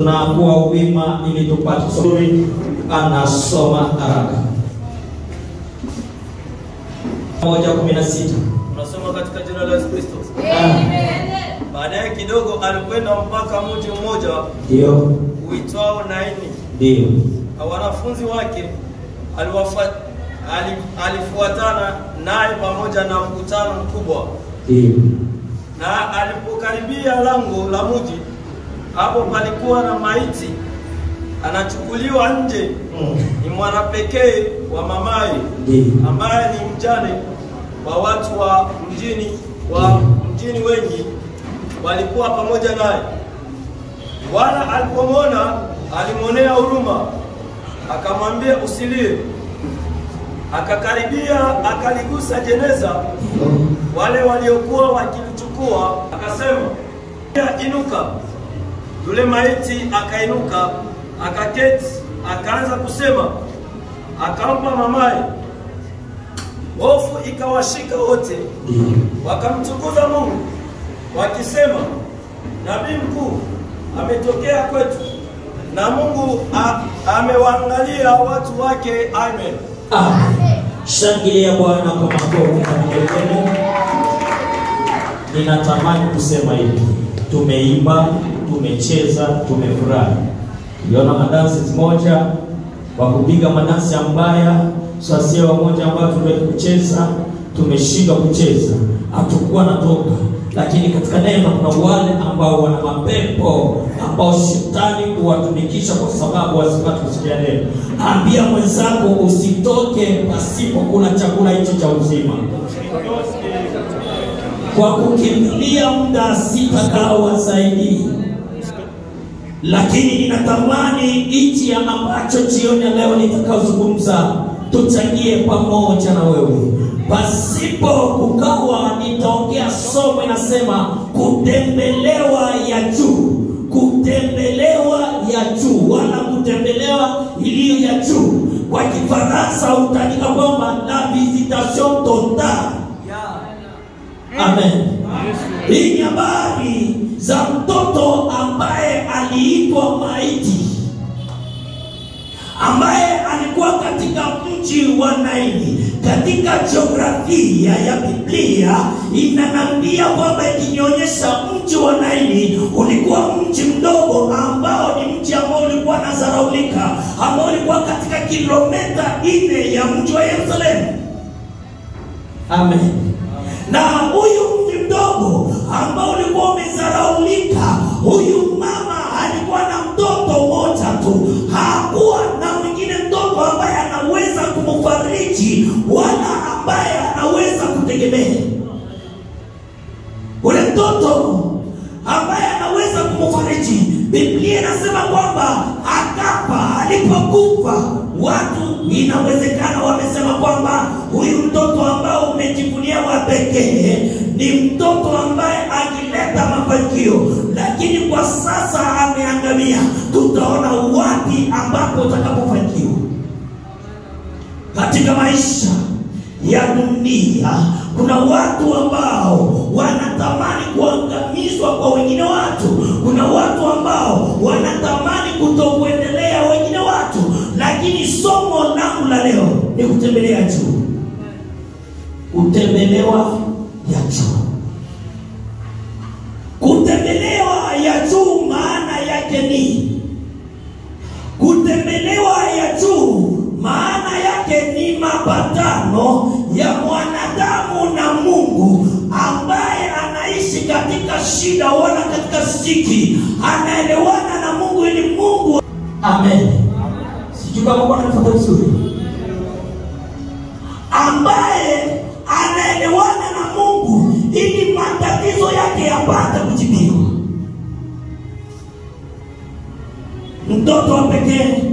Tunakuwa wima ili tupate suri. Anasoma haraka 1:16. Tunasoma katika jina la Yesu Kristo. Amen. Baadaye kidogo alikwenda mpaka mji mmoja Ndio uitwao Naini. Ndio. Wanafunzi wake alifuatana naye pamoja na mkutano mkubwa. Ndio. Na alipokaribia lango la mji, hapo palikuwa na maiti anachukuliwa nje. Ni mwana pekee wa mamaye, ambaye ni mjane wa watu wa mjini wengi walikuwa pamoja naye. Bwana alipomwona alimwonea huruma, akamwambia usilie. Akakaribia akaligusa jeneza wale waliokuwa wakilichukua, akasema, inuka. Yule maiti akainuka, akaketi, akaanza kusema. Akampa mamaye. Hofu ikawashika wote, wakamtukuza Mungu wakisema, nabii mkuu ametokea kwetu, na Mungu amewaangalia watu wake. Amen. Amen. Shangilia Bwana kwa makofi na vigelegele. Ninatamani kusema hivi, tumeimba, tumecheza, tumefurahi. Tuliona madansi moja wa kupiga madansi mbaya, sio moja ambayo tumecheza, tumeshindwa kucheza, hatakuwa natoka. Lakini katika neno kuna wale ambao wana mapepo ambao shetani huwatumikisha kwa sababu wasipate kusikia neno. Ambia mwenzako usitoke pasipo kula chakula hicho cha uzima. Kwa kukimbilia muda sitakawa zaidi. Lakini ninatamani hichi ambacho jioni leo nitakazungumza tuchangie pamoja na wewe. Pasipo kukawa nitaongea somo inasema kutembelewa ya juu. Kutembelewa ya juu, wala kutembelewa iliyo ya juu. Kwa Kifaransa utaandika kwamba la visitation totale. Amen. Hii ni habari za mtoto ambaye aliitwa maiti, ambaye alikuwa katika mji wa Naini. Katika jiografia ya Biblia inaniambia kwamba ikinionyesha mji wa Naini ulikuwa mji mdogo ambao ni mji ambao ulikuwa unazaraulika, ambao ulikuwa katika kilomita 4 ya mji wa Yerusalemu. Amen. Na huyu mji mdogo ambao ulikuwa umezaraulika, huyu mama alikuwa na mtoto mmoja tu. Hakuwa na mwingine mtoto ambaye anaweza kumfariji wala ambaye anaweza kutegemea. Ule mtoto ambaye anaweza kumfariji, Biblia inasema kwamba akafa. Alipokufa, watu inawezekana wamesema kwamba huyu mtoto ambao umejivunia wa pekee ni mtoto ambaye akileta mafanikio, lakini kwa sasa ameangamia. Tutaona wapi ambapo utakapofanikiwa katika maisha ya dunia. Kuna watu ambao wanatamani kuangamizwa kwa wengine watu. Kuna watu ambao wanatamani kutokuendelea wengine watu. Lakini somo langu la leo ni kutembelea juu. Kutembelewa ya juu. Kutembelewa ya juu maana yake ni kutembelewa ya juu maana yake ni mapatano ya mwanadamu na Mungu, ambaye anaishi katika shida wala katika ziki, anaelewana na Mungu ili Mungu. Amen. Sijui kama Bwana anafuata vizuri. Ambaye anaelewana na Mungu ili matatizo yake yapate kujibiwa. Mtoto wa pekee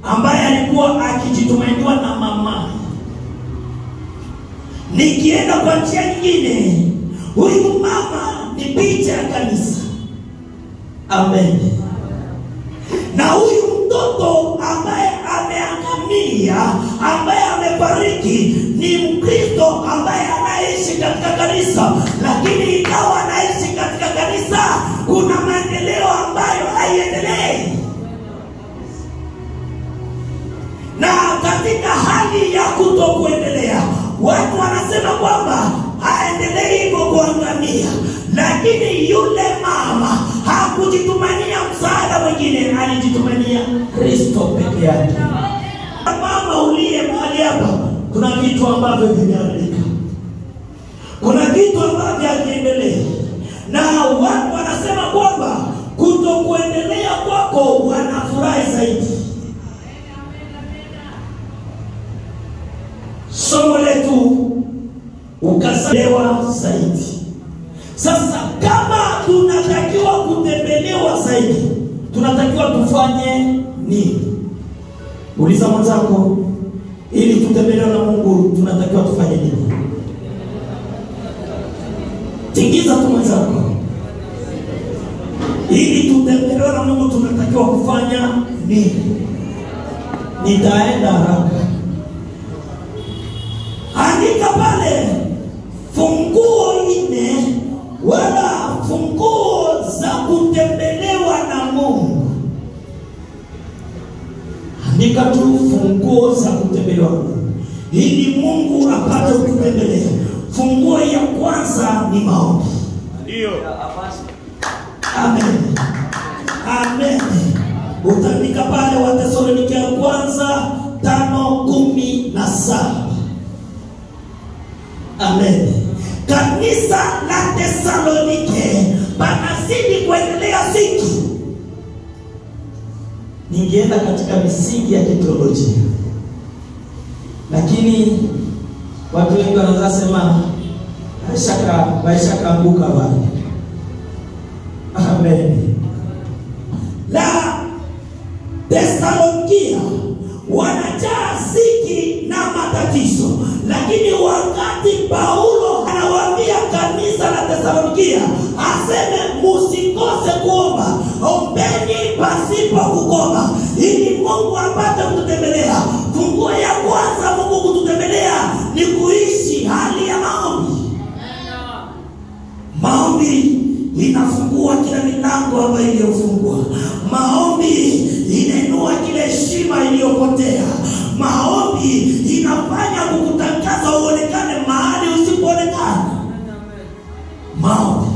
ambaye alikuwa akijitumainiwa na mama. Nikienda kwa njia nyingine, huyu mama ni picha ya kanisa. Amen. Na huyu mtoto ambaye ameangamia, ambaye amefariki, ni Mkristo ambaye anaishi katika kanisa. Lakini ikawa anaishi katika kanisa, kuna maendeleo ambayo haiendelei watu wanasema kwamba aendelee hivyo kuangamia, lakini yule mama hakujitumania msaada mwingine, alijitumania Kristo peke yake. Mama uliye mahali hapa, kuna vitu ambavyo vimeharibika, kuna vitu ambavyo haviendelei, na watu wanasema kwamba kutokuendelea kwako wanafurahi zaidi. Somo letu ukaselewa zaidi. Sasa kama tunatakiwa kutembelewa zaidi, tunatakiwa tufanye nini? Uliza mwenzako, ili tutembelewe na Mungu tunatakiwa tufanye nini? Tingiza tu mwenzako. Ili tutembelewe na Mungu tunatakiwa kufanya nini? Nitaenda haraka. Andika pale funguo 4 wala funguo za kutembelewa na Mungu. Andika tu funguo za kutembelewa na Mungu, ili Mungu apate kutembelea. Funguo ya kwanza ni maombi. Ndio. Amen. Amen. Utaandika pale Wathesalonike ya kwanza 5:17. Amen. Kanisa la Thesalonike panazidi kuendelea siku. Ningeenda katika misingi ya teolojia, lakini watu wengi wanaanza sema baisha kaanguka bali. Amen. La Thesalonika wanajaa ziki na matatizo, lakini wakati Paulo anawaambia kanisa la Thesalonika aseme musikose kuomba, ombeni pasipo kukoma, ili Mungu apate kututembelea. Funguo ya kwanza Mungu kututembelea ni kuishi hali ya maombi. Maombi inafungua kila milango ambayo iliyofungwa. Maombi inainua kila heshima iliyopotea. Maombi inafanya kukutangaza uonekane mahali usipoonekana. Maombi.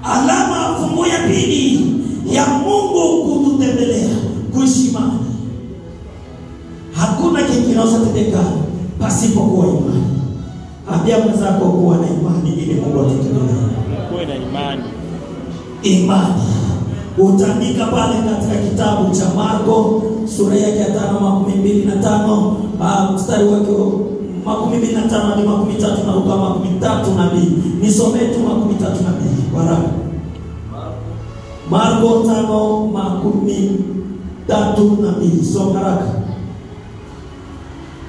Alama funguo ya pili ya Mungu kututembelea, kuishi imani. Hakuna kitu kinachotendeka pasipo kuwa imani. Ambia mwenzako kuwa na imani ili Mungu atutembelee. Kuwa na imani. Imani. Utaandika pale katika kitabu cha Marko sura yake ya 5:25, mstari wake 25 hadi 33 na Luka 33. Nisome tu 33 kwa haraka. Marko 5:33. Soma haraka.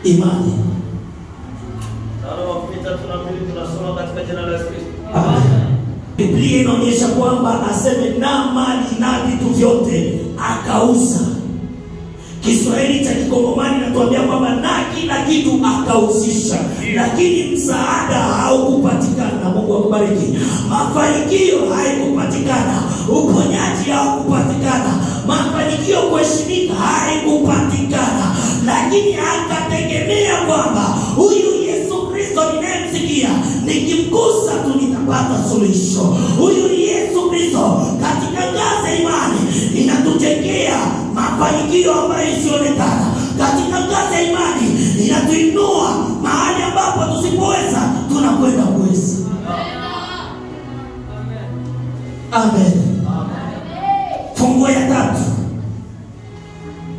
Imani. 5:33 tunasoma katika jina la Yesu Kristo. Amen. Biblia inaonyesha kwamba aseme na mali na vitu vyote akauza. Kiswahili cha Kikongomani natuambia kwamba na kila kitu akauzisha, lakini msaada haukupatikana. Mungu akubariki. Mafanikio haikupatikana, uponyaji haukupatikana, mafanikio kuheshimika haikupatikana, lakini akategemea kwamba huyu Yesu Kristo ninayemsikia nikimgusa tu nitapata suluhisho. Huyu Yesu Kristo katika ngazi ya imani inatujengea mafanikio ambayo isionekana. Katika ngazi ya imani inatuinua mahali ambapo tusipoweza tunakwenda kuweza. Amen. Funguo ya tatu.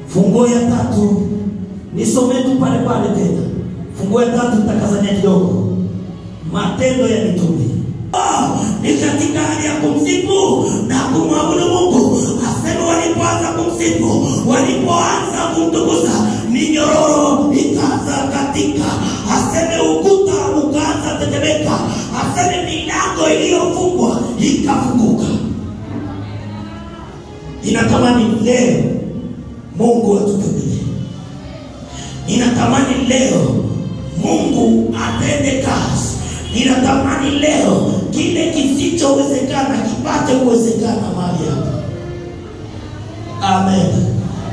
Funguo ya tatu nisome tu pale pale tena. Funguo ya tatu nitakazania kidogo. Matendo ya Mitume. Ni katika hali ya kumsifu na kumwabudu Mungu. Asema walipoanza kumsifu, walipoanza kumtukuza, minyororo ikaanza katika. Aseme ukuta ukaanza tetemeka. Aseme milango iliyofungwa ikafunguka. Ninatamani leo Mungu atutembelee. Ninatamani leo Mungu atende kazi. Ninatamani leo kile kisichowezekana kipate kuwezekana mahali hapa. Amen.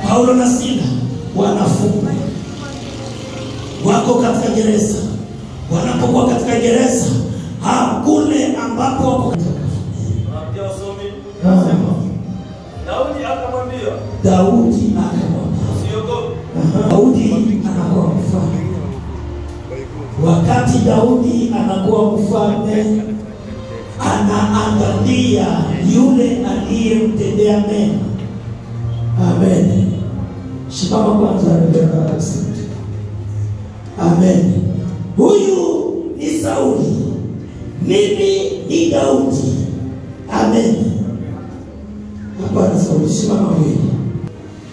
Paulo na Sila wanafungwa, wako katika gereza. anapokuwa katika gereza, kule ambapo wako Unapitia usomi. Nasema Daudi akamwambia. Usiogope. Daudi anakuwa mfalme. Wakati Daudi anakuwa mfalme, anaangalia yule aliyemtendea mema. Amen. Simama kwanza ndio asante. Amen. Huyu ni Sauli. Mimi ni Daudi. Amen. Hapana Sauli, simama wewe.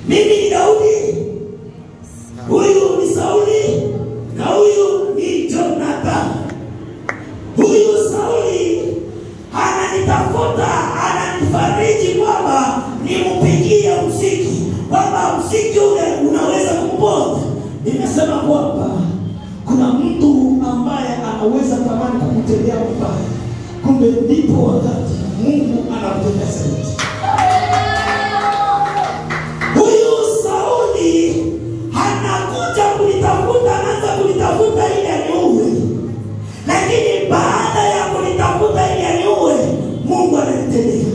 Mimi ni Daudi. Huyu ni Sauli na huyu ni Jonathan. Huyu Sauli ananitafuta, ananifariji kwamba nimpigie muziki, kwamba muziki ule unaweza kumponya. Nimesema kwamba kuna mtu ambaye anaweza tamani kumtendea mbaya, kumbe ndipo wakati Mungu anamtendea zaidi. Huyu Sauli anakuja kunitafuta, anaanza kunitafuta ili aniue. Lakini baada ya kunitafuta ili aniue, Mungu ananitendea.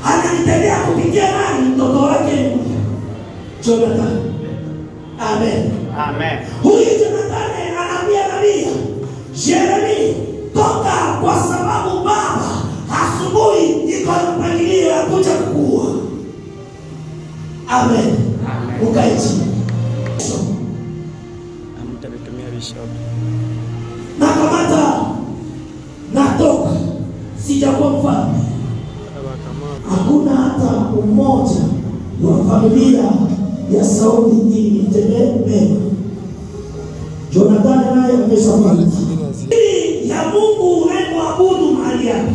Ananitendea kupitia nani? Mtoto wake Jonathan. Amen. Amen. Huyu Jonathan anaambia nabii Jeremia, toka kwa sababu baba asubuhi iko na mpangilio ya kuja kukuua. Amen. Ukae chini. Amtabitumia bishop. Nakamata, natoka, sijakuwa mfalme. Hakuna hata mmoja wa familia ya Sauli ilitendea mema. Jonathan naye ameshafariki. Ya Mungu unayemwabudu mahali hapa,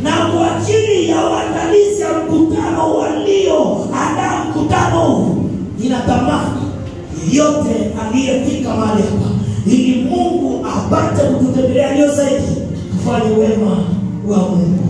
na kwa ajili ya waandalizi ya mkutano walioandaa mkutano, ninatamani yote aliyefika mahali hapa, ili Mungu apate kututembelea leo zaidi, tufanye wema wa Mungu.